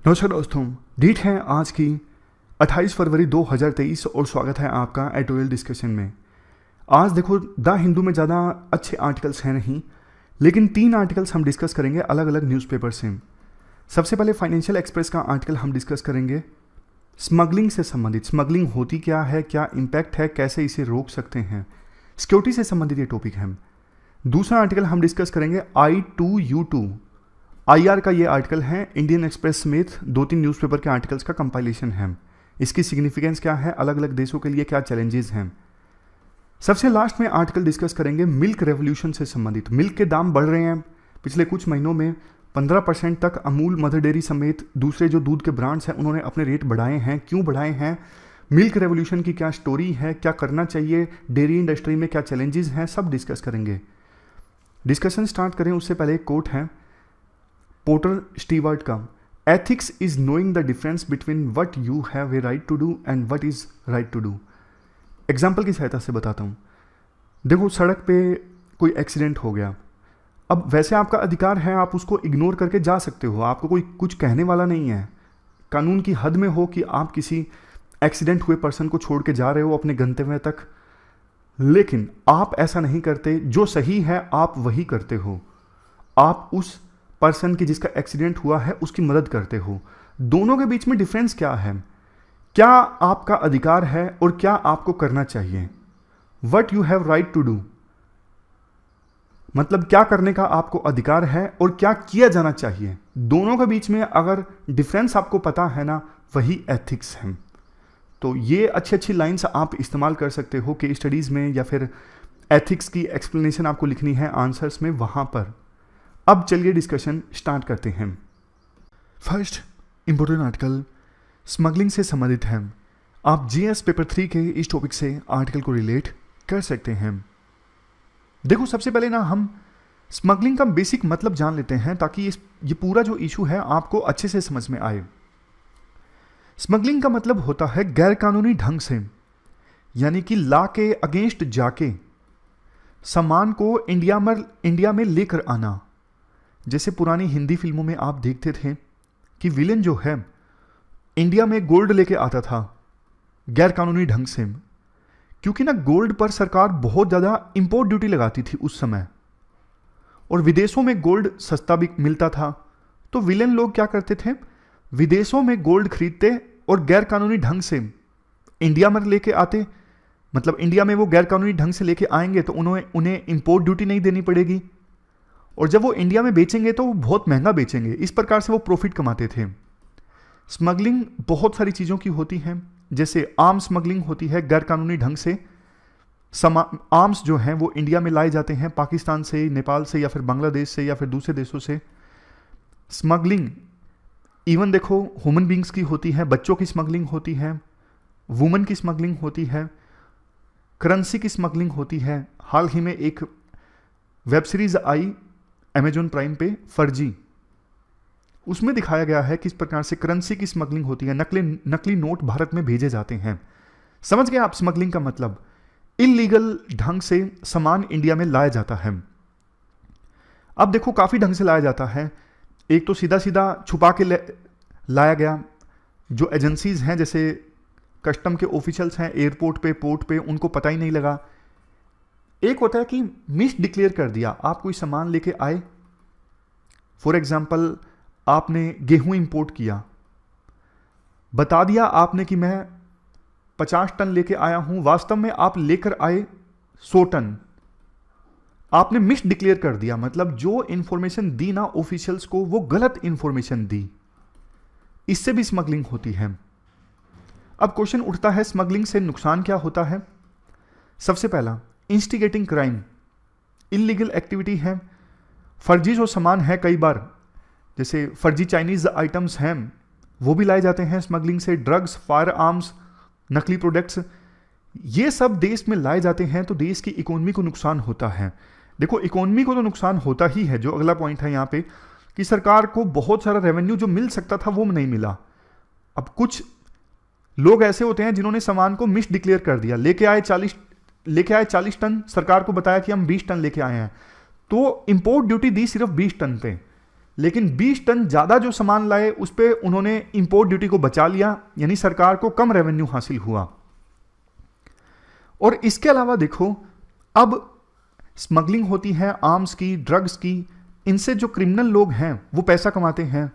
नमस्कार दोस्तों, डेट है आज की 28 फरवरी 2023 और स्वागत है आपका एडिटोरियल डिस्कशन में। आज देखो, द हिंदू में ज़्यादा अच्छे आर्टिकल्स हैं नहीं, लेकिन 3 आर्टिकल्स हम डिस्कस करेंगे अलग अलग न्यूज़पेपर से। सबसे पहले फाइनेंशियल एक्सप्रेस का आर्टिकल हम डिस्कस करेंगे स्मगलिंग से संबंधित। स्मगलिंग होती क्या है, क्या इम्पैक्ट है, कैसे इसे रोक सकते हैं, सिक्योरिटी से संबंधित ये टॉपिक है। दूसरा आर्टिकल हम डिस्कस करेंगे I2U2 IR का ये आर्टिकल है। इंडियन एक्सप्रेस समेत 2-3 न्यूज़पेपर के आर्टिकल्स का कंपाइलेशन है। इसकी सिग्निफिकेंस क्या है, अलग अलग देशों के लिए क्या चैलेंजेस हैं। सबसे लास्ट में आर्टिकल डिस्कस करेंगे मिल्क रेवोल्यूशन से संबंधित। मिल्क के दाम बढ़ रहे हैं, पिछले कुछ महीनों में 15% तक अमूल, मदर डेयरी समेत दूसरे जो दूध के ब्रांड्स हैं उन्होंने अपने रेट बढ़ाए हैं। क्यों बढ़ाए हैं, मिल्क रेवोल्यूशन की क्या स्टोरी है, क्या करना चाहिए, डेयरी इंडस्ट्री में क्या चैलेंजेस हैं, सब डिस्कस करेंगे। डिस्कशन स्टार्ट करें उससे पहले एक कोट है पोर्टर स्टीवर्ट का, ethics is knowing the difference between what you have a right to do and what is right to do. Example की सहायता से बताता हूँ। देखो, सड़क पे कोई एक्सीडेंट हो गया, अब वैसे आपका अधिकार है, आप उसको इग्नोर करके जा सकते हो, आपको कोई कुछ कहने वाला नहीं है। कानून की हद में हो कि आप किसी एक्सीडेंट हुए पर्सन को छोड़ के जा रहे हो अपने गंतव्य तक, लेकिन आप ऐसा नहीं करते। जो सही है आप वही करते हो, आप उस पर्सन की जिसका एक्सीडेंट हुआ है उसकी मदद करते हो। दोनों के बीच में डिफरेंस क्या है, क्या आपका अधिकार है और क्या आपको करना चाहिए। What you have right to do मतलब क्या करने का आपको अधिकार है और क्या किया जाना चाहिए। दोनों के बीच में अगर डिफरेंस आपको पता है ना, वही एथिक्स है। तो ये अच्छी अच्छी लाइंस आप इस्तेमाल कर सकते हो कि स्टडीज में, या फिर एथिक्स की एक्सप्लेनेशन आपको लिखनी है आंसर्स में, वहां पर। अब चलिए डिस्कशन स्टार्ट करते हैं। फर्स्ट इंपॉर्टेंट आर्टिकल स्मगलिंग से संबंधित है। आप जीएस पेपर 3 के इस टॉपिक से आर्टिकल को रिलेट कर सकते हैं। देखो, सबसे पहले ना हम स्मगलिंग का बेसिक मतलब जान लेते हैं, ताकि ये पूरा जो इशू है आपको अच्छे से समझ में आए। स्मगलिंग का मतलब होता है गैरकानूनी ढंग से, यानी कि लॉ के अगेंस्ट जाके सामान को इंडिया में लेकर आना। जैसे पुरानी हिंदी फिल्मों में आप देखते थे कि विलेन जो है इंडिया में गोल्ड लेके आता था गैर कानूनी ढंग से, क्योंकि ना गोल्ड पर सरकार बहुत ज़्यादा इंपोर्ट ड्यूटी लगाती थी उस समय, और विदेशों में गोल्ड सस्ता भी मिलता था। तो विलेन लोग क्या करते थे, विदेशों में गोल्ड खरीदते और गैर कानूनी ढंग से इंडिया में लेके आते। मतलब इंडिया में वो गैर कानूनी ढंग से लेके आएंगे तो उन्हें इंपोर्ट ड्यूटी नहीं देनी पड़ेगी, और जब वो इंडिया में बेचेंगे तो वो बहुत महंगा बेचेंगे। इस प्रकार से वो प्रॉफिट कमाते थे। स्मगलिंग बहुत सारी चीज़ों की होती है, जैसे आर्म्स स्मगलिंग होती है गैर कानूनी ढंग से। आर्म्स जो हैं वो इंडिया में लाए जाते हैं पाकिस्तान से, नेपाल से, या फिर बांग्लादेश से, या फिर दूसरे देशों से। स्मगलिंग इवन देखो ह्यूमन बींग्स की होती है, बच्चों की स्मगलिंग होती है, वुमेन की स्मगलिंग होती है, करेंसी की स्मगलिंग होती है। हाल ही में एक वेब सीरीज आई अमेजॉन प्राइम पे, फर्जी, उसमें दिखाया गया है किस प्रकार से करेंसी की स्मगलिंग होती है। नकली नोट भारत में भेजे जाते हैं। समझ गए आप स्मगलिंग का मतलब, इलीगल ढंग से सामान इंडिया में लाया जाता है। अब देखो काफी ढंग से लाया जाता है। एक तो सीधा सीधा छुपा के लाया गया, जो एजेंसीज हैं जैसे कस्टम के ऑफिशियल्स हैं एयरपोर्ट पे, पोर्ट पे, उनको पता ही नहीं लगा। एक होता है कि मिस डिक्लेयर कर दिया, आप कोई सामान लेके आए, फॉर एग्जाम्पल आपने गेहूं इंपोर्ट किया, बता दिया आपने कि मैं 50 टन लेके आया हूं, वास्तव में आप लेकर आए 100 टन। आपने मिस डिक्लेयर कर दिया, मतलब जो इंफॉर्मेशन दी ना ऑफिशियल्स को, वो गलत इंफॉर्मेशन दी। इससे भी स्मगलिंग होती है। अब क्वेश्चन उठता है स्मगलिंग से नुकसान क्या होता है। सबसे पहला, इंस्टिगेटिंग क्राइम, इलीगल एक्टिविटी है। फर्जी जो सामान है, कई बार जैसे फर्जी चाइनीज आइटम्स हैं वो भी लाए जाते हैं स्मगलिंग से। ड्रग्स, फायर आर्म्स, नकली प्रोडक्ट्स, ये सब देश में लाए जाते हैं तो देश की इकोनॉमी को नुकसान होता है। देखो, इकोनॉमी को तो नुकसान होता ही है, जो अगला पॉइंट है यहाँ पे, कि सरकार को बहुत सारा रेवेन्यू जो मिल सकता था वो नहीं मिला। अब कुछ लोग ऐसे होते हैं जिन्होंने सामान को मिस डिक्लेयर कर दिया, लेके आए 40 टन, सरकार को बताया कि हम 20 टन लेके आए हैं, तो इंपोर्ट ड्यूटी दी सिर्फ 20 टन पे। लेकिन 20 टन ज़्यादा जो सामान लाए उस पर उन्होंने इंपोर्ट ड्यूटी को बचा लिया, यानी सरकार को कम रेवेन्यू हासिल हुआ। और इसके अलावा देखो, अब स्मगलिंग होती है आर्म्स की, ड्रग्स की, इनसे जो क्रिमिनल लोग हैं वो पैसा कमाते हैं,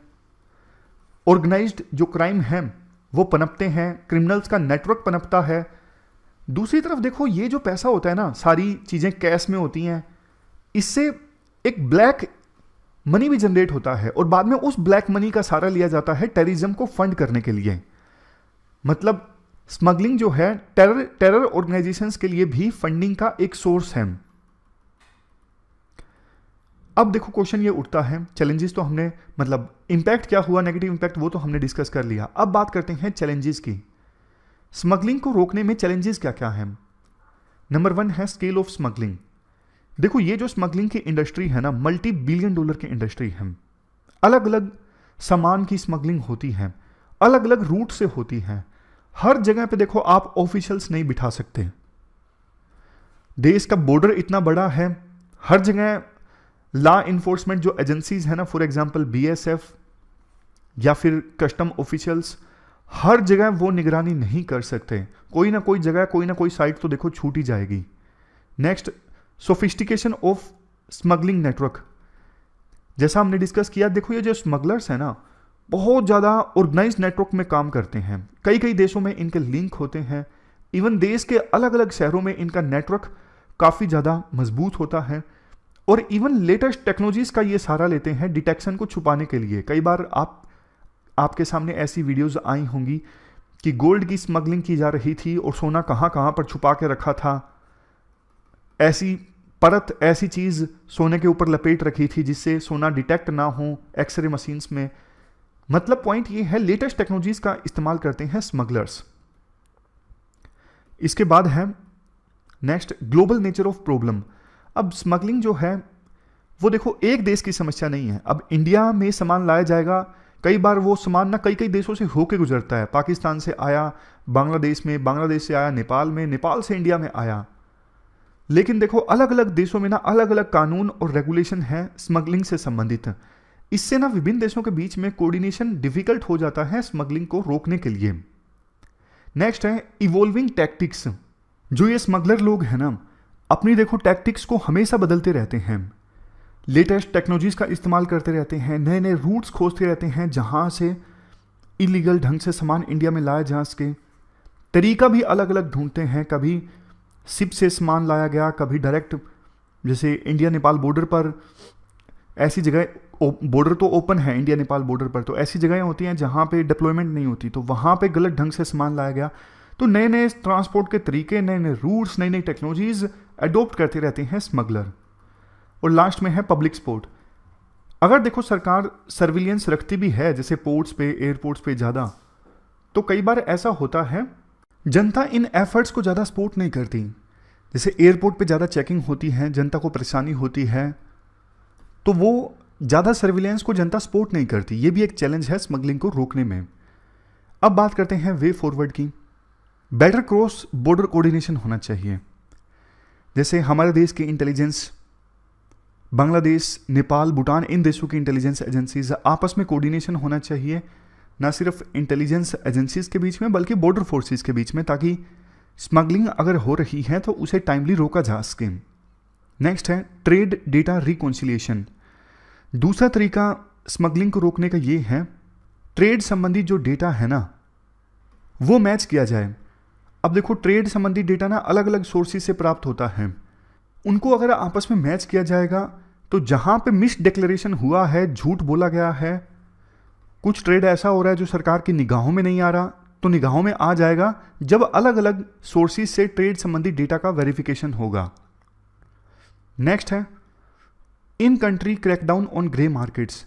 ऑर्गेनाइज्ड जो क्राइम है वो पनपते हैं, क्रिमिनल्स का नेटवर्क पनपता है। दूसरी तरफ देखो, ये जो पैसा होता है ना, सारी चीज़ें कैश में होती हैं, इससे एक ब्लैक मनी भी जनरेट होता है और बाद में उस ब्लैक मनी का सहारा लिया जाता है टेररिज्म को फंड करने के लिए। मतलब स्मगलिंग जो है टेरर ऑर्गेनाइजेशंस के लिए भी फंडिंग का एक सोर्स है। अब देखो क्वेश्चन ये उठता है, चैलेंजेस तो हमने, मतलब इंपैक्ट क्या हुआ, नेगेटिव इंपैक्ट, वो तो हमने डिस्कस कर लिया। अब बात करते हैं चैलेंजेस की। स्मगलिंग को रोकने में चैलेंजेस क्या क्या है। नंबर 1 है स्केल ऑफ स्मगलिंग। देखो ये जो स्मगलिंग की इंडस्ट्री है ना, मल्टी बिलियन डॉलर की इंडस्ट्री है। अलग अलग सामान की स्मगलिंग होती है, अलग अलग रूट से होती है। हर जगह पे देखो आप ऑफिशियल्स नहीं बिठा सकते, देश का बॉर्डर इतना बड़ा है, हर जगह लॉ इन्फोर्समेंट जो एजेंसीज है ना, फॉर एग्जांपल BSF या फिर कस्टम ऑफिशियल्स, हर जगह वो निगरानी नहीं कर सकते। कोई ना कोई जगह, कोई ना कोई साइट तो देखो छूट ही जाएगी। Next, sophistication of smuggling network. जैसा हमने डिस्कस किया, देखो ये जो स्मगलर्स है ना, बहुत ज़्यादा ऑर्गेनाइज नेटवर्क में काम करते हैं, कई कई देशों में इनके लिंक होते हैं। इवन देश के अलग अलग शहरों में इनका नेटवर्क काफ़ी ज़्यादा मजबूत होता है। और इवन लेटेस्ट टेक्नोलॉजीज का ये सहारा लेते हैं डिटेक्शन को छुपाने के लिए। कई बार आपके सामने ऐसी वीडियोस आई होंगी कि गोल्ड की स्मगलिंग की जा रही थी और सोना कहाँ कहाँ पर छुपा के रखा था, ऐसी परत, ऐसी चीज़ सोने के ऊपर लपेट रखी थी जिससे सोना डिटेक्ट ना हो एक्सरे मशीन्स में। मतलब पॉइंट ये है, लेटेस्ट टेक्नोलॉजीज का इस्तेमाल करते हैं स्मगलर्स। इसके बाद है next, global nature of problem. अब स्मगलिंग जो है वो देखो एक देश की समस्या नहीं है। अब इंडिया में सामान लाया जाएगा, कई बार वो सामान ना कई कई देशों से होके गुजरता है। पाकिस्तान से आया बांग्लादेश में, बांग्लादेश से आया नेपाल में, नेपाल से इंडिया में आया। लेकिन देखो अलग अलग देशों में ना अलग अलग कानून और रेगुलेशन है स्मगलिंग से संबंधित। इससे ना विभिन्न देशों के बीच में कोऑर्डिनेशन डिफिकल्ट हो जाता है स्मगलिंग को रोकने के लिए। नेक्स्ट है इवॉल्विंग टैक्टिक्स। जो ये स्मगलर लोग हैं ना, अपनी देखो टैक्टिक्स को हमेशा बदलते रहते हैं, लेटेस्ट टेक्नोलॉजीज का इस्तेमाल करते रहते हैं, नए नए रूट्स खोजते रहते हैं जहाँ से इलीगल ढंग से सामान इंडिया में लाया जा सके। तरीका भी अलग अलग ढूंढते हैं, कभी शिप से सामान लाया गया, कभी डायरेक्ट, जैसे इंडिया नेपाल बॉर्डर पर ऐसी जगह, बॉर्डर तो ओपन है इंडिया नेपाल बॉर्डर पर, तो ऐसी जगहें होती हैं जहाँ पे डिप्लॉयमेंट नहीं होती, तो वहाँ पे गलत ढंग से सामान लाया गया। तो नए नए ट्रांसपोर्ट के तरीके, नए नए रूट्स, नई नई टेक्नोलॉजीज अडोप्ट करते रहते हैं स्मगलर। और लास्ट में है पब्लिक सपोर्ट। अगर देखो सरकार सर्विलियंस रखती भी है, जैसे पोर्ट्स पे, एयरपोर्ट्स पे ज़्यादा, तो कई बार ऐसा होता है जनता इन एफर्ट्स को ज़्यादा सपोर्ट नहीं करती। जैसे एयरपोर्ट पे ज़्यादा चेकिंग होती है, जनता को परेशानी होती है, तो वो ज़्यादा सर्विलेंस को जनता सपोर्ट नहीं करती। ये भी एक चैलेंज है स्मगलिंग को रोकने में। अब बात करते हैं वे फॉरवर्ड की। बेटर क्रॉस बॉर्डर कोऑर्डिनेशन होना चाहिए। जैसे हमारे देश की इंटेलिजेंस, बांग्लादेश, नेपाल, भूटान, इन देशों की इंटेलिजेंस एजेंसीज आपस में कोऑर्डिनेशन होना चाहिए, ना सिर्फ इंटेलिजेंस एजेंसीज के बीच में बल्कि बॉर्डर फोर्सेस के बीच में, ताकि स्मगलिंग अगर हो रही है तो उसे टाइमली रोका जा सके। नेक्स्ट है ट्रेड डेटा रिकॉन्सिलिएशन। दूसरा तरीका स्मगलिंग को रोकने का ये है, ट्रेड संबंधी जो डेटा है ना वो मैच किया जाए। अब देखो ट्रेड संबंधी डेटा ना अलग अलग सोर्सेज से प्राप्त होता है, उनको अगर आपस में मैच किया जाएगा तो जहां पे मिस डिक्लेरेशन हुआ है, झूठ बोला गया है, कुछ ट्रेड ऐसा हो रहा है जो सरकार की निगाहों में नहीं आ रहा, तो निगाहों में आ जाएगा जब अलग अलग सोर्सेज से ट्रेड संबंधी डेटा का वेरिफिकेशन होगा। नेक्स्ट है in country crackdown on grey markets.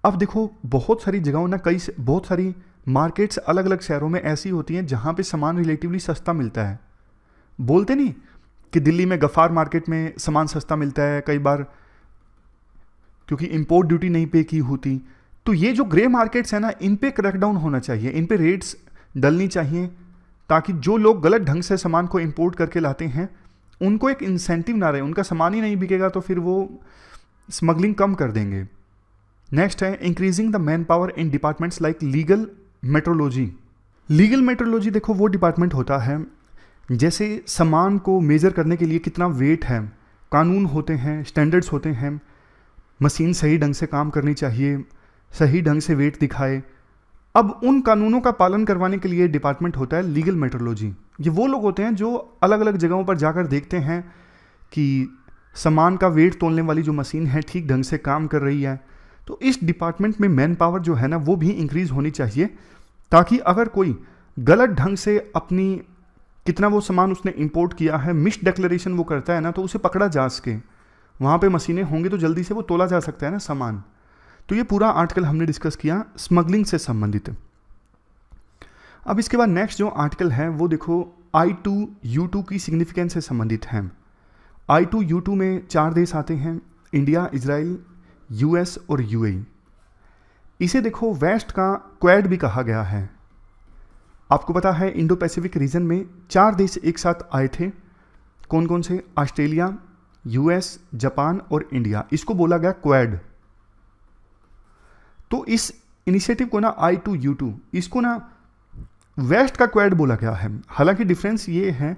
अब देखो बहुत सारी जगहों ना बहुत सारी मार्केट्स अलग अलग शहरों में ऐसी होती हैं जहां पे सामान रिलेटिवली सस्ता मिलता है। बोलते नहीं कि दिल्ली में गफ्फार मार्केट में सामान सस्ता मिलता है, कई बार क्योंकि इंपोर्ट ड्यूटी नहीं पे की होती। तो ये जो ग्रे मार्केट्स है ना, इन पे क्रैकडाउन होना चाहिए, इन पे रेट्स डलनी चाहिए, ताकि जो लोग गलत ढंग से सामान को इंपोर्ट करके लाते हैं उनको एक इंसेंटिव ना रहे, उनका सामान ही नहीं बिकेगा तो फिर वो स्मगलिंग कम कर देंगे। नेक्स्ट है increasing the man power in departments like legal metrology. Legal metrology देखो वो डिपार्टमेंट होता है जैसे सामान को मेजर करने के लिए कितना वेट है, कानून होते हैं, स्टैंडर्ड्स होते हैं, मशीन सही ढंग से काम करनी चाहिए, सही ढंग से वेट दिखाए। अब उन कानूनों का पालन करवाने के लिए डिपार्टमेंट होता है लीगल मेट्रोलॉजी। ये वो लोग होते हैं जो अलग अलग जगहों पर जाकर देखते हैं कि सामान का वेट तोलने वाली जो मशीन है ठीक ढंग से काम कर रही है। तो इस डिपार्टमेंट में मैन पावर जो है ना वो भी इंक्रीज होनी चाहिए, ताकि अगर कोई गलत ढंग से अपनी कितना वो सामान उसने इंपोर्ट किया है मिस डिक्लेरेशन वो करता है ना, तो उसे पकड़ा जा सके। वहाँ पे मशीनें होंगी तो जल्दी से वो तोला जा सकता है ना सामान। तो ये पूरा आर्टिकल हमने डिस्कस किया स्मगलिंग से संबंधित। अब इसके बाद नेक्स्ट जो आर्टिकल है वो देखो I2U2 की सिग्निफिकेंस से संबंधित है। I2U2 में 4 देश आते हैं, इंडिया, इजराइल, US और UAE। इसे देखो वेस्ट का क्वाड भी कहा गया है। आपको पता है इंडो पैसिफिक रीजन में 4 देश एक साथ आए थे। कौन कौन से? ऑस्ट्रेलिया, US, जापान और इंडिया। इसको बोला गया क्वाड। तो इस इनिशिएटिव को ना I2U2 इसको ना वेस्ट का क्वाड बोला गया है। हालांकि डिफरेंस ये है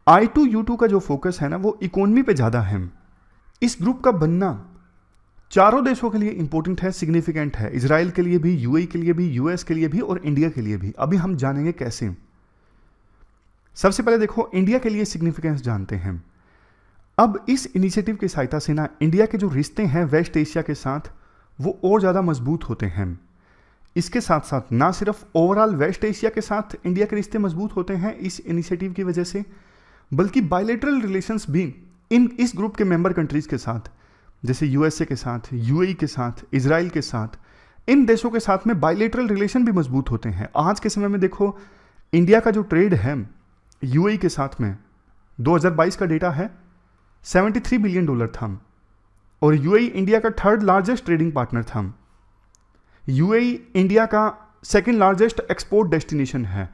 I2U2 का जो फोकस है ना वो इकोनॉमी पे ज़्यादा है। इस ग्रुप का बनना चारों देशों के लिए इंपॉर्टेंट है, सिग्निफिकेंट है। इजराइल के लिए भी, UAE के लिए भी, US के लिए भी और इंडिया के लिए भी। अभी हम जानेंगे कैसे। सबसे पहले देखो इंडिया के लिए सिग्निफिकेंस जानते हैं। अब इस इनिशिएटिव की सहायता से ना इंडिया के जो रिश्ते हैं वेस्ट एशिया के साथ वो और ज़्यादा मजबूत होते हैं। इसके साथ साथ ना सिर्फ ओवरऑल वेस्ट एशिया के साथ इंडिया के रिश्ते मजबूत होते हैं इस इनिशिएटिव की वजह से, बल्कि बायलैटरल रिलेशंस भी इस ग्रुप के मेंबर कंट्रीज के साथ, जैसे USA के साथ, UAE के साथ, इजराइल के साथ, इन देशों के साथ में बायलैटरल रिलेशन भी मजबूत होते हैं। आज के समय में देखो इंडिया का जो ट्रेड है UAE के साथ में 2022 का डेटा है $73 बिलियन था और UAE इंडिया का 3rd लार्जेस्ट ट्रेडिंग पार्टनर था। UAE इंडिया का 2nd लार्जेस्ट एक्सपोर्ट डेस्टिनेशन है।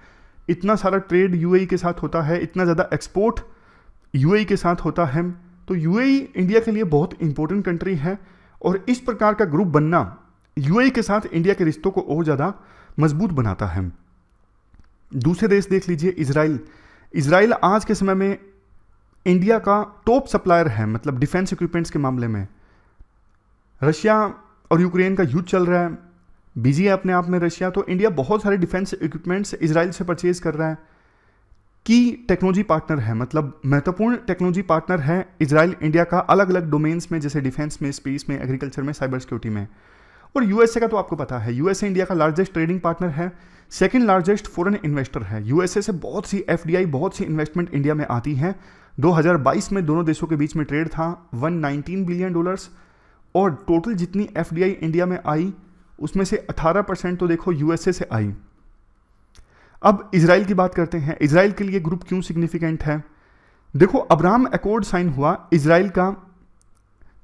इतना सारा ट्रेड UAE के साथ होता है, इतना ज़्यादा एक्सपोर्ट UAE के साथ होता है। तो UAE इंडिया के लिए बहुत इंपॉर्टेंट कंट्री है और इस प्रकार का ग्रुप बनना UAE के साथ इंडिया के रिश्तों को और ज़्यादा मजबूत बनाता है। दूसरे देश देख लीजिए इजराइल। इजराइल आज के समय में इंडिया का टॉप सप्लायर है, मतलब डिफेंस इक्विपमेंट्स के मामले में। रशिया और यूक्रेन का युद्ध चल रहा है, बिजी है अपने आप में रशिया, तो इंडिया बहुत सारे डिफेंस इक्विपमेंट्स इजराइल से परचेज कर रहा है। की टेक्नोलॉजी पार्टनर है, मतलब महत्वपूर्ण टेक्नोलॉजी पार्टनर है इजराइल इंडिया का अलग अलग डोमेन्स में, जैसे डिफेंस में, स्पेस में, एग्रीकल्चर में, साइबर सिक्योरिटी में। और USA का तो आपको पता है, USA इंडिया का लार्जेस्ट ट्रेडिंग पार्टनर है, 2nd लार्जेस्ट फॉरेन इन्वेस्टर है। USA से बहुत सी FDI, बहुत सी इन्वेस्टमेंट इंडिया में आती है। 2022 में दोनों देशों के बीच में ट्रेड था $119 बिलियन और टोटल जितनी FDI इंडिया में आई उसमें से 18% तो देखो USA से आई। अब इजराइल की बात करते हैं। इजराइल के लिए ग्रुप क्यों सिग्निफिकेंट है? देखो अब्राहम अकॉर्ड साइन हुआ इजराइल का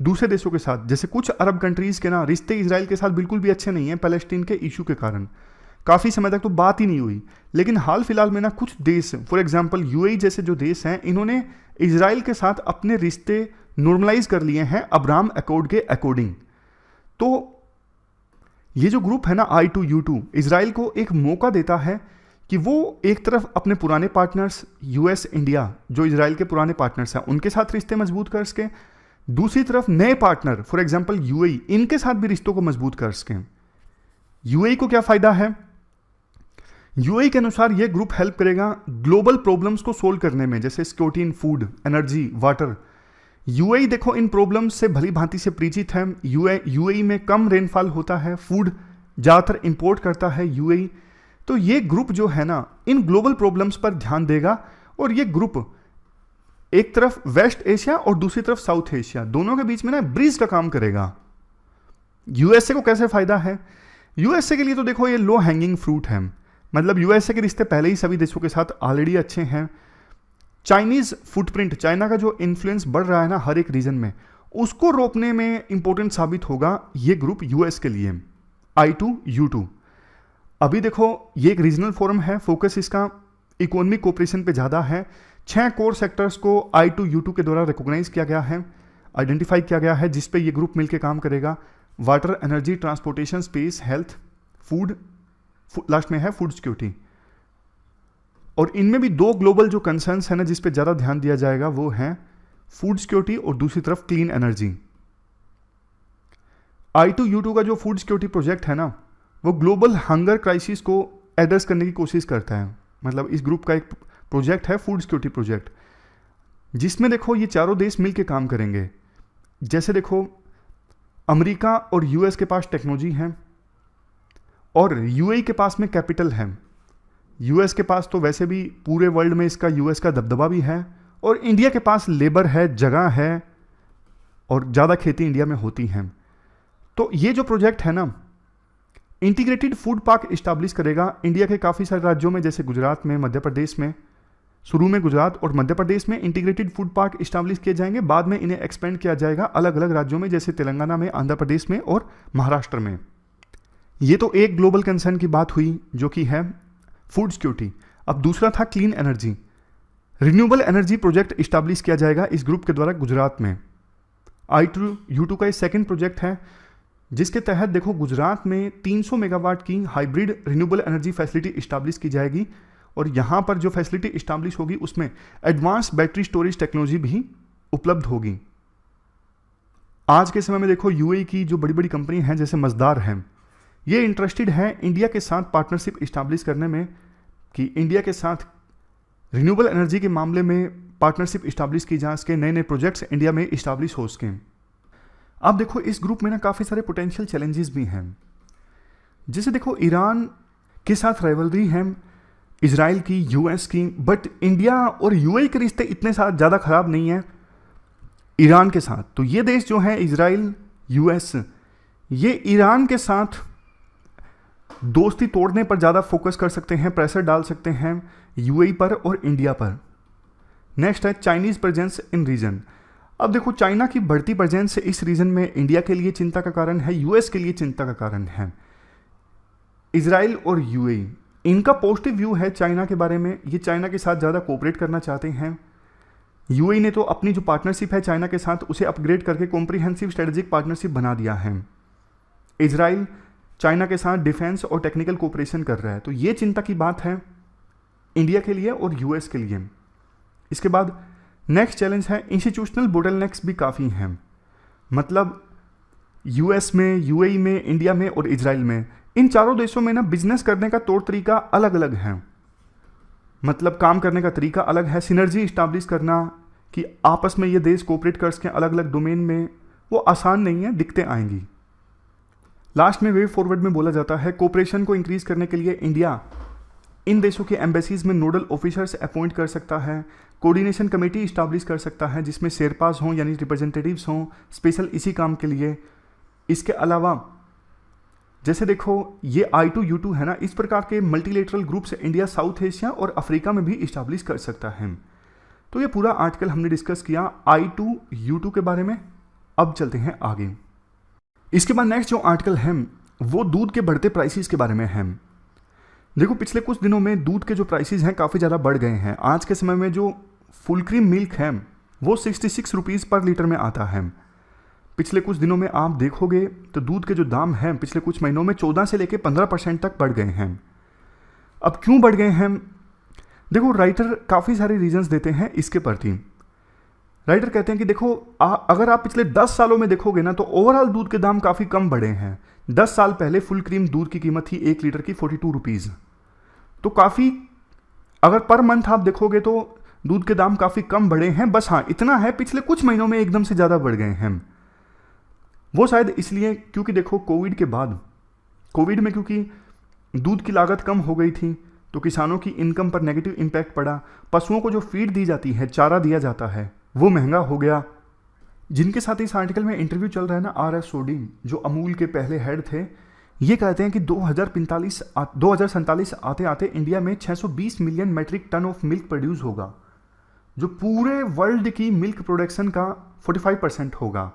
दूसरे देशों के साथ। जैसे कुछ अरब कंट्रीज के ना रिश्ते इजराइल के साथ बिल्कुल भी अच्छे नहीं हैं पैलेस्टीन के इशू के कारण, काफ़ी समय तक तो बात ही नहीं हुई। लेकिन हाल फिलहाल में ना कुछ देश, फॉर एग्जांपल UAE जैसे जो देश हैं, इन्होंने इजराइल के साथ अपने रिश्ते नॉर्मलाइज कर लिए हैं अब्राहम अकॉर्ड के अकॉर्डिंग। तो ये जो ग्रुप है ना I2U2 इजराइल को एक मौका देता है कि वो एक तरफ अपने पुराने पार्टनर्स US, इंडिया जो इजराइल के पुराने पार्टनर्स हैं उनके साथ रिश्ते मजबूत कर सके, दूसरी तरफ नए पार्टनर फॉर एग्जांपल UAE इनके साथ भी रिश्तों को मजबूत कर सकें। UAE को क्या फायदा है? UAE के अनुसार ये ग्रुप हेल्प करेगा ग्लोबल प्रॉब्लम्स को सोल्व करने में, जैसे security in food, energy, water. UAE देखो इन प्रॉब्लम्स से भली भांति से परिचित है। UAE में कम रेनफॉल होता है, फूड ज़्यादातर इंपोर्ट करता है UAE। तो ये ग्रुप जो है ना इन ग्लोबल प्रॉब्लम्स पर ध्यान देगा और ये ग्रुप एक तरफ वेस्ट एशिया और दूसरी तरफ साउथ एशिया दोनों के बीच में ना ब्रिज का काम करेगा। USA को कैसे फायदा है? USA के लिए तो देखो ये लो हैंगिंग फ्रूट है, मतलब USA के रिश्ते पहले ही सभी देशों के साथ ऑलरेडी अच्छे हैं। चाइनीज फुटप्रिंट, चाइना का जो इन्फ्लुएंस बढ़ रहा है ना हर एक रीजन में, उसको रोकने में इंपॉर्टेंट साबित होगा ये ग्रुप US के लिए I2U2। अभी देखो ये एक रीजनल फोरम है, फोकस इसका इकोनॉमिक कोऑपरेशन पे ज़्यादा है। 6 कोर सेक्टर्स को I2U2 के द्वारा रिकॉग्नाइज किया गया है, आइडेंटिफाई किया गया है, जिस पे ये ग्रुप मिलकर काम करेगा। Water, energy, transportation, space, health, food, last में है फूड सिक्योरिटी। और इनमें भी दो ग्लोबल जो कंसर्न्स है ना जिस पे ज़्यादा ध्यान दिया जाएगा वो है फूड सिक्योरिटी और दूसरी तरफ क्लीन एनर्जी। I2U2 का जो फूड सिक्योरिटी प्रोजेक्ट है ना वो ग्लोबल हंगर क्राइसिस को एड्रेस करने की कोशिश करता है। मतलब इस ग्रुप का एक प्रोजेक्ट है फूड सिक्योरिटी प्रोजेक्ट, जिसमें देखो ये चारों देश मिलकर काम करेंगे। जैसे देखो अमेरिका और यूएस के पास टेक्नोलॉजी है और यूएई के पास में कैपिटल है। यूएस के पास तो वैसे भी पूरे वर्ल्ड में इसका यूएस का दबदबा भी है, और इंडिया के पास लेबर है, जगह है, और ज़्यादा खेती इंडिया में होती है। तो ये जो प्रोजेक्ट है ना इंटीग्रेटेड फूड पार्क इस्टेब्लिश करेगा इंडिया के काफ़ी सारे राज्यों में, जैसे गुजरात में, मध्य प्रदेश में। शुरू में गुजरात और मध्य प्रदेश में इंटीग्रेटेड फूड पार्क इस्टेब्लिश किए जाएंगे, बाद में इन्हें एक्सपेंड किया जाएगा अलग अलग राज्यों में, जैसे तेलंगाना में, आंध्र प्रदेश में और महाराष्ट्र में। ये तो एक ग्लोबल कंसर्न की बात हुई जो कि है फूड सिक्योरिटी। अब दूसरा था clean energy. Renewable energy project establish किया जाएगा इस ग्रुप के द्वारा गुजरात में। I2U2 का ये सेकंड प्रोजेक्ट है, जिसके तहत देखो गुजरात में 300 मेगावाट की hybrid renewable energy facility establish की जाएगी, और यहाँ पर जो फैसिलिटी इस्टेब्लिश होगी उसमें एडवांस बैटरी स्टोरेज टेक्नोलॉजी भी उपलब्ध होगी। आज के समय में देखो यूएई की जो बड़ी बड़ी कंपनी हैं जैसे मजदार हैं, ये इंटरेस्टेड है इंडिया के साथ पार्टनरशिप इस्टेब्लिश करने में, कि इंडिया के साथ रिन्यूएबल एनर्जी के मामले में पार्टनरशिप इस्टेब्लिश की जा सके, नए नए प्रोजेक्ट्स इंडिया में इस्टेब्लिश हो सकें। अब देखो इस ग्रुप में ना काफ़ी सारे पोटेंशियल चैलेंजेस भी हैं। जैसे देखो ईरान के साथ राइवलरी है इजराइल की, यूएस की, बट इंडिया और यूएई के रिश्ते इतने साथ ज़्यादा ख़राब नहीं है ईरान के साथ। तो ये देश जो है इजराइल, यूएस, ये ईरान के साथ दोस्ती तोड़ने पर ज़्यादा फोकस कर सकते हैं, प्रेशर डाल सकते हैं यूएई पर और इंडिया पर। नेक्स्ट है चाइनीज़ प्रेजेंस इन रीजन। अब देखो चाइना की बढ़ती प्रेजेंस इस रीजन में इंडिया के लिए चिंता का कारण है, यूएस के लिए चिंता का कारण है। इजराइल और यूएई, इनका पॉजिटिव व्यू है चाइना के बारे में, ये चाइना के साथ ज़्यादा कोऑपरेट करना चाहते हैं। यूएई ने तो अपनी जो पार्टनरशिप है चाइना के साथ उसे अपग्रेड करके कॉम्प्रिहेंसिव स्ट्रेटेजिक पार्टनरशिप बना दिया है। इजराइल चाइना के साथ डिफेंस और टेक्निकल कोऑपरेशन कर रहा है, तो ये चिंता की बात है इंडिया के लिए और यूएस के लिए। इसके बाद नेक्स्ट चैलेंज है इंस्टीट्यूशनल बोटलनेक्स भी काफ़ी हैं। मतलब यूएस में, यूएई में, इंडिया में और इजराइल में, इन चारों देशों में ना बिजनेस करने का तौर तरीका अलग अलग है। मतलब काम करने का तरीका अलग है। सिनर्जी इस्टेब्लिश करना कि आपस में ये देश कोऑपरेट कर सकें अलग अलग डोमेन में, वो आसान नहीं है, दिक्कतें आएंगी। लास्ट में वे फॉरवर्ड में बोला जाता है कोऑपरेशन को इंक्रीज करने के लिए इंडिया इन देशों के एम्बेसीज में नोडल ऑफिसर्स अपॉइंट कर सकता है, कोऑर्डिनेशन कमेटी इस्टेब्लिश कर सकता है जिसमें शेरपास हों यानी रिप्रेजेंटेटिव्स हों स्पेशल इसी काम के लिए। इसके अलावा जैसे देखो ये I2U2 है ना, इस प्रकार के multilateral groups India south Asia और अफ्रीका में भी इस्टेब्लिश कर सकता है। तो ये पूरा आर्टिकल हमने डिस्कस किया I2U2 के बारे में। अब चलते हैं आगे। इसके बाद नेक्स्ट जो आर्टिकल है वो दूध के बढ़ते प्राइसेस के बारे में है। देखो पिछले कुछ दिनों में दूध के जो प्राइसेस हैं काफ़ी ज़्यादा बढ़ गए हैं। आज के समय में जो फुल क्रीम मिल्क है वो 66 रुपीज़ पर लीटर में आता है। पिछले कुछ दिनों में आप देखोगे तो दूध के जो दाम हैं पिछले कुछ महीनों में 14 से लेकर 15% तक बढ़ गए हैं। अब क्यों बढ़ गए हैं? देखो राइटर काफ़ी सारे रीजंस देते हैं इसके प्रति। राइटर कहते हैं कि देखो अगर आप पिछले 10 सालों में देखोगे ना तो ओवरऑल दूध के दाम काफ़ी कम बढ़े हैं। 10 साल पहले फुल क्रीम दूध की कीमत थी 1 लीटर की 42 रुपीज़। तो काफ़ी अगर पर मंथ आप देखोगे तो दूध के दाम काफ़ी कम बढ़े हैं। बस हाँ इतना है पिछले कुछ महीनों में एकदम से ज़्यादा बढ़ गए हैं। वो शायद इसलिए क्योंकि देखो कोविड के बाद, कोविड में क्योंकि दूध की लागत कम हो गई थी तो किसानों की इनकम पर नेगेटिव इम्पैक्ट पड़ा। पशुओं को जो फीड दी जाती है, चारा दिया जाता है, वो महंगा हो गया। जिनके साथ इस आर्टिकल में इंटरव्यू चल रहा है ना, RS सोडी जो अमूल के पहले हेड थे, ये कहते हैं कि 2047 आते आते इंडिया में 620 million metric tonne of milk produce होगा, जो पूरे वर्ल्ड की मिल्क प्रोडक्शन का 45% होगा।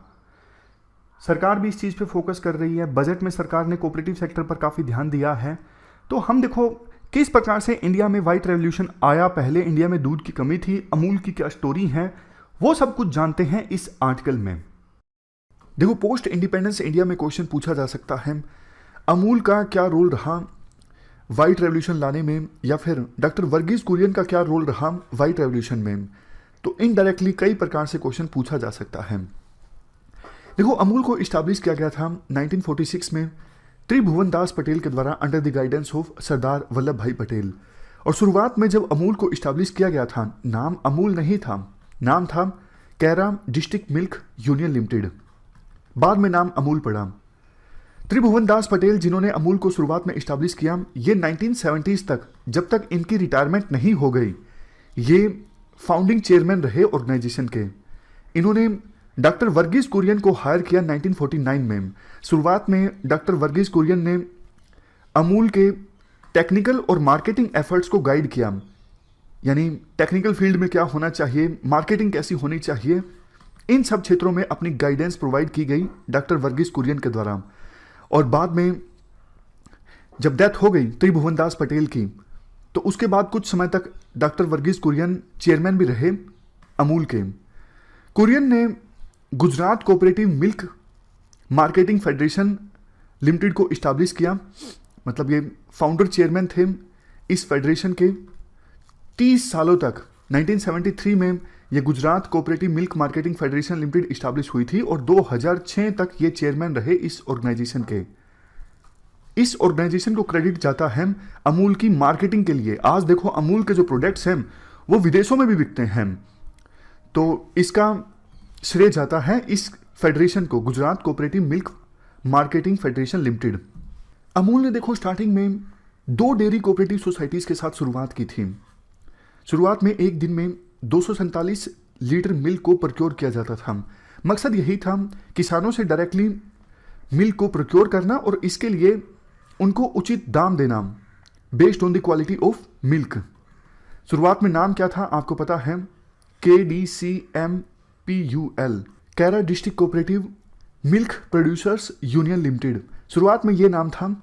सरकार भी इस चीज़ पे फोकस कर रही है। बजट में सरकार ने कोऑपरेटिव सेक्टर पर काफ़ी ध्यान दिया है। तो हम देखो किस प्रकार से इंडिया में वाइट रेवोल्यूशन आया, पहले इंडिया में दूध की कमी थी, अमूल की क्या स्टोरी है, वो सब कुछ जानते हैं इस आर्टिकल में। देखो पोस्ट इंडिपेंडेंस इंडिया में क्वेश्चन पूछा जा सकता है, अमूल का क्या रोल रहा वाइट रेवोल्यूशन लाने में, या फिर डॉक्टर वर्गीज कुरियन का क्या रोल रहा वाइट रेवोल्यूशन में। तो इनडायरेक्टली कई प्रकार से क्वेश्चन पूछा जा सकता है। देखो अमूल को इस्टेब्लिश किया गया था 1946 में त्रिभुवन दास पटेल के द्वारा under the guidance of Sardar Vallabh भाई पटेल। और शुरुआत में जब अमूल को इस्टेब्लिश किया गया था, नाम अमूल नहीं था, नाम था कैरा डिस्ट्रिक्ट मिल्क यूनियन लिमिटेड। बाद में नाम अमूल पड़ा। त्रिभुवन दास पटेल जिन्होंने अमूल को शुरुआत में इस्टेब्लिश किया, ये 1970s तक, जब तक इनकी रिटायरमेंट नहीं हो गई, ये फाउंडिंग चेयरमैन रहे ऑर्गेनाइजेशन के। इन्होंने डॉक्टर वर्गीज कुरियन को हायर किया 1949 में। शुरुआत में डॉक्टर वर्गीज कुरियन ने अमूल के टेक्निकल और मार्केटिंग एफर्ट्स को गाइड किया, यानी टेक्निकल फील्ड में क्या होना चाहिए, मार्केटिंग कैसी होनी चाहिए, इन सब क्षेत्रों में अपनी गाइडेंस प्रोवाइड की गई डॉक्टर वर्गीज कुरियन के द्वारा। और बाद में जब डेथ हो गई त्रिभुवन दास पटेल की, तो उसके बाद कुछ समय तक डॉक्टर वर्गीज कुरियन चेयरमैन भी रहे अमूल के। कुरियन ने Gujarat cooperative milk marketing federation limited को इस्टेब्लिश किया, मतलब ये फाउंडर चेयरमैन थे इस फेडरेशन के। 30 सालों तक 1973 में ये Gujarat cooperative milk marketing federation limited establish हुई थी और 2006 तक ये चेयरमैन रहे इस ऑर्गेनाइजेशन के। इस ऑर्गेनाइजेशन को क्रेडिट जाता है अमूल की मार्केटिंग के लिए। आज देखो अमूल के जो प्रोडक्ट्स हैं वो विदेशों में भी बिकते हैं, तो इसका श्रेय जाता है इस फेडरेशन को, Gujarat cooperative milk marketing federation limited. Amul ने देखो स्टार्टिंग में 2 डेयरी कोऑपरेटिव सोसाइटीज के साथ शुरुआत की थी। शुरुआत में एक दिन में 247 लीटर मिल्क को प्रोक्योर किया जाता था। मकसद यही था किसानों से डायरेक्टली मिल्क को प्रोक्योर करना और इसके लिए उनको उचित दाम देना based on the quality of milk. शुरुआत में नाम क्या था आपको पता है, KDCMPUL, Kaira district cooperative milk producers union limited. शुरुआत में ये नाम था,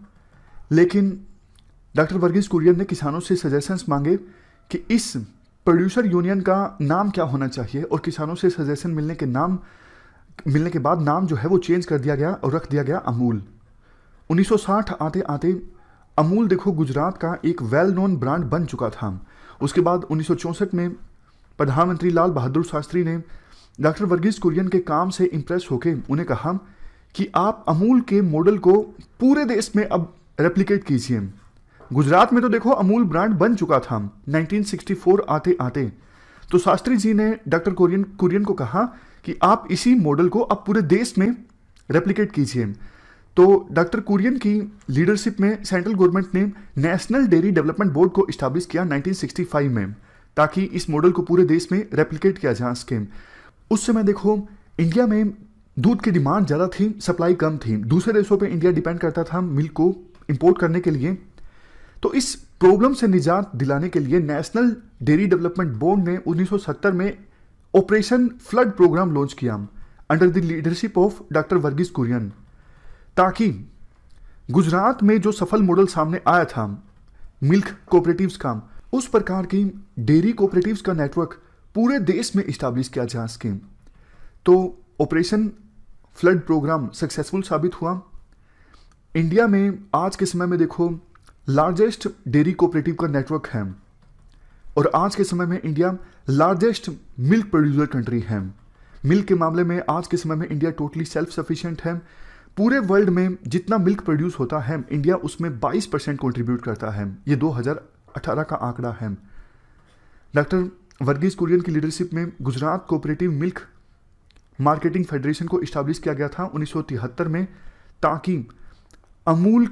लेकिन डॉक्टर वर्गीज कुरियन ने किसानों से सजेशंस मांगे कि इस प्रोड्यूसर यूनियन का नाम क्या होना चाहिए, और किसानों से सजेशन मिलने के बाद नाम जो है वो चेंज कर दिया गया और रख दिया गया अमूल। 1960 आते आते अमूल देखो गुजरात का एक वेल नोन ब्रांड बन चुका था। उसके बाद 1964 में प्रधानमंत्री लाल बहादुर शास्त्री ने डॉक्टर वर्गीज कुरियन के काम से इंप्रेस होकर उन्हें कहा कि आप अमूल के मॉडल को पूरे देश में अब रेप्लिकेट कीजिए। गुजरात में तो देखो अमूल ब्रांड बन चुका था 1964 आते आते, तो शास्त्री जी ने डॉक्टर कुरियन को कहा कि आप इसी मॉडल को अब पूरे देश में रेप्लिकेट कीजिए। तो डॉक्टर कुरियन की लीडरशिप में सेंट्रल गवर्नमेंट ने नेशनल डेयरी डेवलपमेंट बोर्ड को इस्टेब्लिश किया 1965 में, ताकि इस मॉडल को पूरे देश में रेप्लिकेट किया जा सके। उस समय देखो इंडिया में दूध की डिमांड ज़्यादा थी, सप्लाई कम थी। दूसरे देशों पे इंडिया डिपेंड करता था मिल्क को इंपोर्ट करने के लिए। तो इस प्रॉब्लम से निजात दिलाने के लिए नेशनल डेयरी डेवलपमेंट बोर्ड ने 1970 में ऑपरेशन फ्लड प्रोग्राम लॉन्च किया under the leadership of doctor Verghese Kurien, ताकि गुजरात में जो सफल मॉडल सामने आया था मिल्क कोऑपरेटिव्स का, उस प्रकार की डेयरी कोऑपरेटिव्स का नेटवर्क पूरे देश में इस्टेब्लिश किया जा सके। तो ऑपरेशन फ्लड प्रोग्राम सक्सेसफुल साबित हुआ। इंडिया में आज के समय में देखो लार्जेस्ट डेयरी कोऑपरेटिव का नेटवर्क है, और आज के समय में India largest milk producer country है। मिल्क के मामले में आज के समय में इंडिया टोटली सेल्फ सफिशिएंट है। पूरे वर्ल्ड में जितना मिल्क प्रोड्यूस होता है इंडिया उसमें 22% कंट्रीब्यूट करता है। ये 2018 का आंकड़ा है। डॉक्टर वर्गीज कुरियन की लीडरशिप में Gujarat cooperative milk marketing federation को इस्टेब्लिश किया गया था 1973 में, ताकि अमूल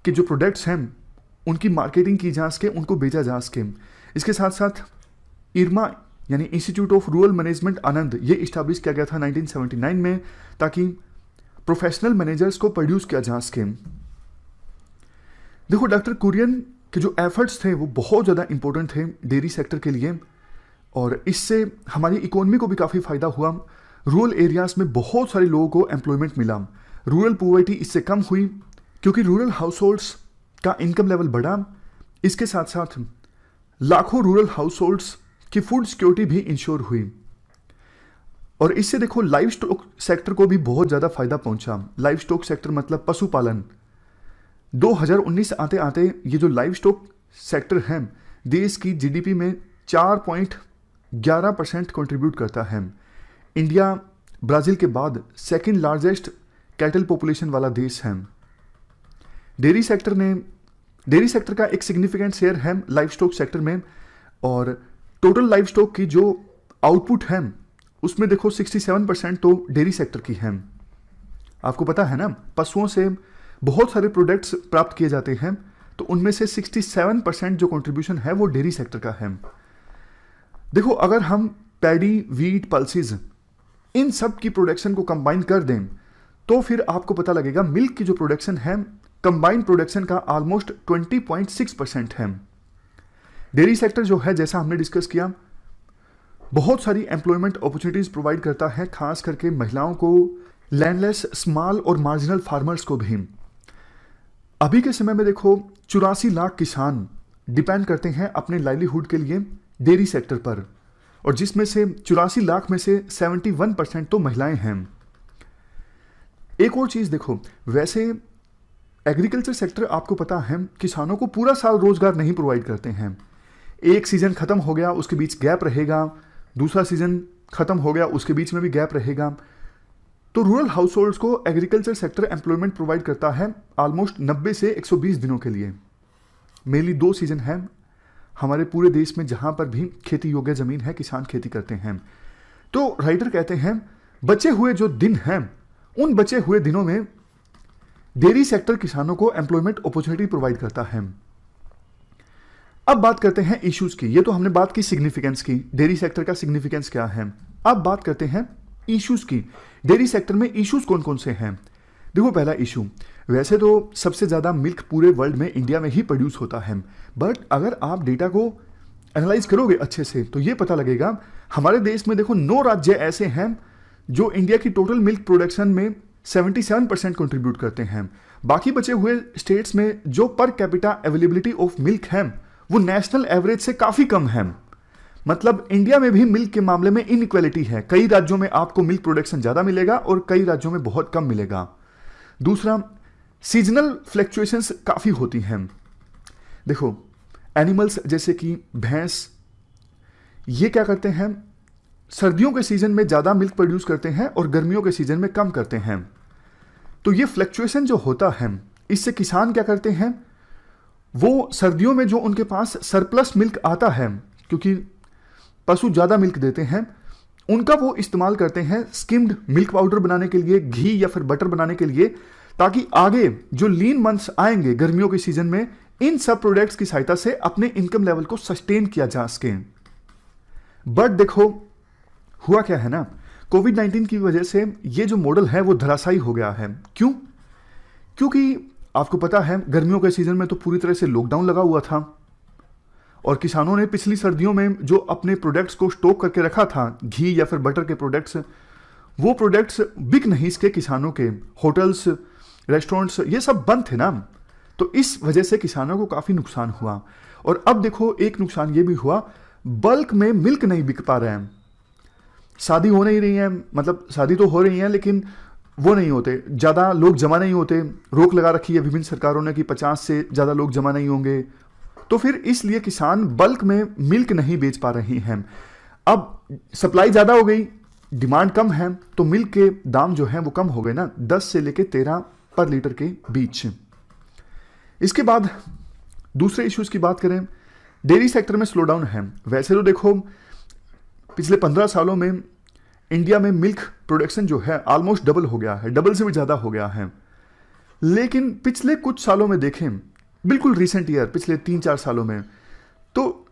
के जो प्रोडक्ट्स हैं उनकी मार्केटिंग की जा सके, उनको बेचा जा सके। इसके साथ साथ इरमा यानी इंस्टीट्यूट ऑफ रूरल मैनेजमेंट आनंद ये इस्टेब्लिश किया गया था 1979 में, ताकि प्रोफेशनल मैनेजर्स को प्रोड्यूस किया जा सके। देखो डॉक्टर कुरियन के जो एफर्ट्स थे वो बहुत ज़्यादा इंपॉर्टेंट थे डेयरी सेक्टर के लिए, और इससे हमारी इकोनॉमी को भी काफ़ी फ़ायदा हुआ। रूरल एरियाज़ में बहुत सारे लोगों को एम्प्लॉयमेंट मिला। रूरल पॉवर्टी इससे कम हुई क्योंकि रूरल हाउस होल्ड्स का इनकम लेवल बढ़ा। इसके साथ साथ लाखों रूरल हाउस होल्ड्स की फूड सिक्योरिटी भी इंश्योर हुई। और इससे देखो लाइव स्टॉक सेक्टर को भी बहुत ज़्यादा फायदा पहुंचा। लाइव स्टॉक सेक्टर मतलब पशुपालन। 2019 आते आते ये जो लाइव स्टॉक सेक्टर है देश की जीडीपी में 4.11% कंट्रीब्यूट करता है। इंडिया ब्राज़ील के बाद सेकंड लार्जेस्ट कैटल पॉपुलेशन वाला देश है। डेयरी सेक्टर का एक सिग्निफिकेंट शेयर है लाइव स्टॉक सेक्टर में, और टोटल लाइव स्टॉक की जो आउटपुट है उसमें देखो 67% तो डेयरी सेक्टर की है। आपको पता है ना, पशुओं से बहुत सारे प्रोडक्ट्स प्राप्त किए जाते हैं, तो उनमें से 67% जो कंट्रीब्यूशन है वो डेयरी सेक्टर का है। देखो अगर हम पैडी, वीट, पल्सेस इन सब की प्रोडक्शन को कंबाइन कर दें तो फिर आपको पता लगेगा मिल्क की जो प्रोडक्शन है कंबाइंड प्रोडक्शन का ऑलमोस्ट 20.6% है। डेयरी सेक्टर जो है जैसा हमने डिस्कस किया बहुत सारी एम्प्लॉयमेंट अपॉर्चुनिटीज प्रोवाइड करता है, खास करके महिलाओं को, लैंडलेस, स्मॉल और मार्जिनल फार्मर्स को भी। अभी के समय में देखो 84 लाख किसान डिपेंड करते हैं अपने लाइवलीहुड के लिए डेयरी सेक्टर पर, और जिसमें से 84 लाख में से 71% तो महिलाएं हैं। एक और चीज देखो, वैसे एग्रीकल्चर सेक्टर आपको पता है किसानों को पूरा साल रोजगार नहीं प्रोवाइड करते हैं। एक सीजन खत्म हो गया उसके बीच गैप रहेगा, दूसरा सीजन खत्म हो गया उसके बीच में भी गैप रहेगा। तो रूरल हाउस होल्ड्स को एग्रीकल्चर सेक्टर एम्प्लॉयमेंट प्रोवाइड करता है ऑलमोस्ट 90 से 120 दिनों के लिए। मेनली 2 सीजन है हमारे पूरे देश में जहां पर भी खेती योग्य जमीन है, किसान खेती करते हैं। तो राइटर कहते हैं बचे हुए जो दिन हैं उन बचे हुए दिनों में डेयरी सेक्टर किसानों को एम्प्लॉयमेंट अपॉर्चुनिटी प्रोवाइड करता है। अब बात करते हैं इश्यूज की। ये तो हमने बात की सिग्निफिकेंस की, डेयरी सेक्टर का सिग्निफिकेंस क्या है। अब बात करते हैं इश्यूज की। डेयरी सेक्टर में इश्यूज कौन कौन से हैं। देखो पहला इशू, वैसे तो सबसे ज्यादा मिल्क पूरे वर्ल्ड में इंडिया में ही प्रोड्यूस होता है, बट अगर आप डेटा को एनालाइज करोगे अच्छे से तो ये पता लगेगा हमारे देश में देखो 9 राज्य ऐसे हैं जो इंडिया की टोटल मिल्क प्रोडक्शन में 77% कंट्रीब्यूट करते हैं। बाकी बचे हुए स्टेट्स में जो per capita availability of milk है वो नेशनल एवरेज से काफी कम है। मतलब इंडिया में भी मिल्क के मामले में इनइक्वालिटी है। कई राज्यों में आपको मिल्क प्रोडक्शन ज्यादा मिलेगा और कई राज्यों में बहुत कम मिलेगा। दूसरा, सीजनल फ्लक्चुएशंस काफी होती हैं। देखो एनिमल्स जैसे कि भैंस, ये क्या करते हैं, सर्दियों के सीजन में ज्यादा मिल्क प्रोड्यूस करते हैं और गर्मियों के सीजन में कम करते हैं। तो ये फ्लक्चुएशन जो होता है इससे किसान क्या करते हैं, वो सर्दियों में जो उनके पास सरप्लस मिल्क आता है, क्योंकि पशु ज्यादा मिल्क देते हैं, उनका वो इस्तेमाल करते हैं स्किम्ड मिल्क पाउडर बनाने के लिए, घी या फिर बटर बनाने के लिए, ताकि आगे जो लीन मंथ्स आएंगे गर्मियों के सीजन में इन सब प्रोडक्ट्स की सहायता से अपने इनकम लेवल को सस्टेन किया जा सके। बट देखो हुआ क्या है ना, कोविड-19 की वजह से ये जो मॉडल है वो धराशायी हो गया है। क्यों? क्योंकि आपको पता है गर्मियों के सीजन में तो पूरी तरह से लॉकडाउन लगा हुआ था और किसानों ने पिछली सर्दियों में जो अपने प्रोडक्ट्स को स्टॉक करके रखा था, घी या फिर बटर के प्रोडक्ट्स, वो प्रोडक्ट्स बिक नहीं सके किसानों के। होटल्स, रेस्टोरेंट्स ये सब बंद थे ना, तो इस वजह से किसानों को काफी नुकसान हुआ। और अब देखो एक नुकसान ये भी हुआ, बल्क में मिल्क नहीं बिक पा रहे हैं। शादी हो नहीं रही है, मतलब शादी तो हो रही है लेकिन वो नहीं होते, ज़्यादा लोग जमा नहीं होते। रोक लगा रखी है विभिन्न सरकारों ने कि 50 से ज़्यादा लोग जमा नहीं होंगे, तो फिर इसलिए किसान बल्क में मिल्क नहीं बेच पा रही हैं। अब सप्लाई ज़्यादा हो गई, डिमांड कम है, तो मिल्क के दाम जो हैं वो कम हो गए ना, 10 से लेके 13 पर लीटर के बीच। इसके बाद दूसरे इश्यूज की बात करें, डेयरी सेक्टर में स्लोडाउन है। वैसे तो देखो पिछले 15 सालों में इंडिया में मिल्क प्रोडक्शन जो है ऑलमोस्ट डबल हो गया है, डबल से भी ज़्यादा हो गया है। लेकिन पिछले कुछ सालों में देखें, बिल्कुल रिसेंट ईयर, पिछले 3-4 सालों में, तो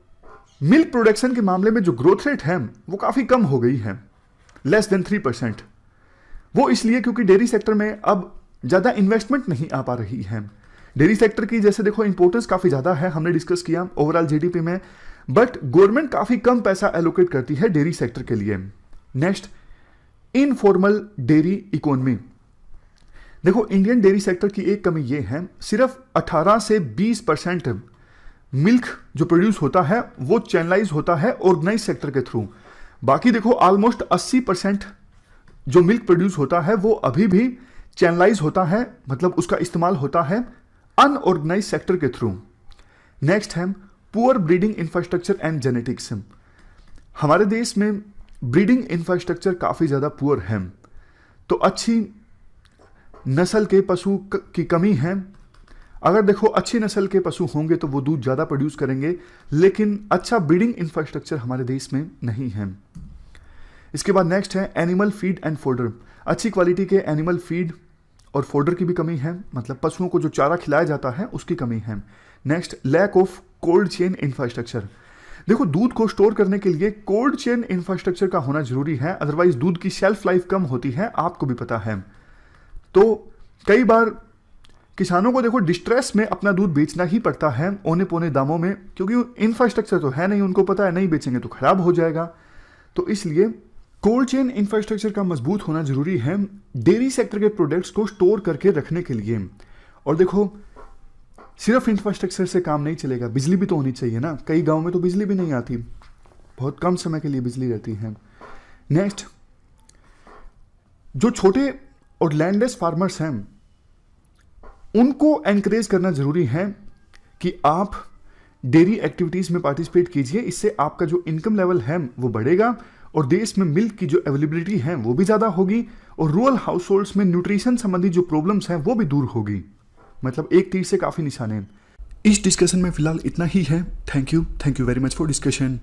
मिल्क प्रोडक्शन के मामले में जो ग्रोथ रेट है वो काफ़ी कम हो गई है, लेस देन 3%। वो इसलिए क्योंकि डेयरी सेक्टर में अब ज़्यादा इन्वेस्टमेंट नहीं आ पा रही है। डेयरी सेक्टर की जैसे देखो इंपॉर्टेंस काफ़ी ज़्यादा है, हमने डिस्कस किया ओवरऑल जीडीपी में, बट गवर्नमेंट काफ़ी कम पैसा एलोकेट करती है डेयरी सेक्टर के लिए। Next, informal dairy economy. देखो इंडियन डेयरी सेक्टर की एक कमी ये है, सिर्फ 18 से 20% मिल्क जो प्रोड्यूस होता है वो चैनलाइज होता है ऑर्गेनाइज सेक्टर के थ्रू। बाकी देखो ऑलमोस्ट 80% जो मिल्क प्रोड्यूस होता है वो अभी भी चैनलाइज होता है, मतलब उसका इस्तेमाल होता है अनऑर्गेनाइज सेक्टर के थ्रू। नेक्स्ट है poor breeding infrastructure and genetics. हमारे देश में ब्रीडिंग इंफ्रास्ट्रक्चर काफ़ी ज़्यादा पुअर है, तो अच्छी नस्ल के पशु की कमी है। अगर देखो अच्छी नस्ल के पशु होंगे तो वो दूध ज़्यादा प्रोड्यूस करेंगे, लेकिन अच्छा ब्रीडिंग इंफ्रास्ट्रक्चर हमारे देश में नहीं है। इसके बाद नेक्स्ट है एनिमल फीड एंड फोडर। अच्छी क्वालिटी के एनिमल फीड और फोडर की भी कमी है, मतलब पशुओं को जो चारा खिलाया जाता है उसकी कमी है। Next lack of cold chain infrastructure. देखो दूध को स्टोर करने के लिए कोल्ड चेन इंफ्रास्ट्रक्चर का होना जरूरी है, अदरवाइज दूध की शेल्फ लाइफ कम होती है, आपको भी पता है। तो कई बार किसानों को देखो डिस्ट्रेस में अपना दूध बेचना ही पड़ता है औने पौने दामों में, क्योंकि इंफ्रास्ट्रक्चर तो है नहीं, उनको पता है नहीं बेचेंगे तो खराब हो जाएगा। तो इसलिए कोल्ड चेन इंफ्रास्ट्रक्चर का मजबूत होना जरूरी है डेयरी सेक्टर के प्रोडक्ट्स को स्टोर करके रखने के लिए। और देखो सिर्फ इंफ्रास्ट्रक्चर से काम नहीं चलेगा, बिजली भी तो होनी चाहिए ना। कई गांव में तो बिजली भी नहीं आती, बहुत कम समय के लिए बिजली रहती है। नेक्स्ट, जो छोटे और लैंडलेस फार्मर्स हैं उनको एनकरेज करना जरूरी है कि आप डेयरी एक्टिविटीज़ में पार्टिसिपेट कीजिए, इससे आपका जो इनकम लेवल है वो बढ़ेगा और देश में मिल्क की जो अवेलेबिलिटी है वो भी ज़्यादा होगी और रूरल हाउस होल्ड्स में न्यूट्रिशन संबंधी जो प्रॉब्लम्स हैं वो भी दूर होगी। मतलब एक तीर से काफ़ी निशाने। इस डिस्कशन में फिलहाल इतना ही है। Thank you very much for discussion.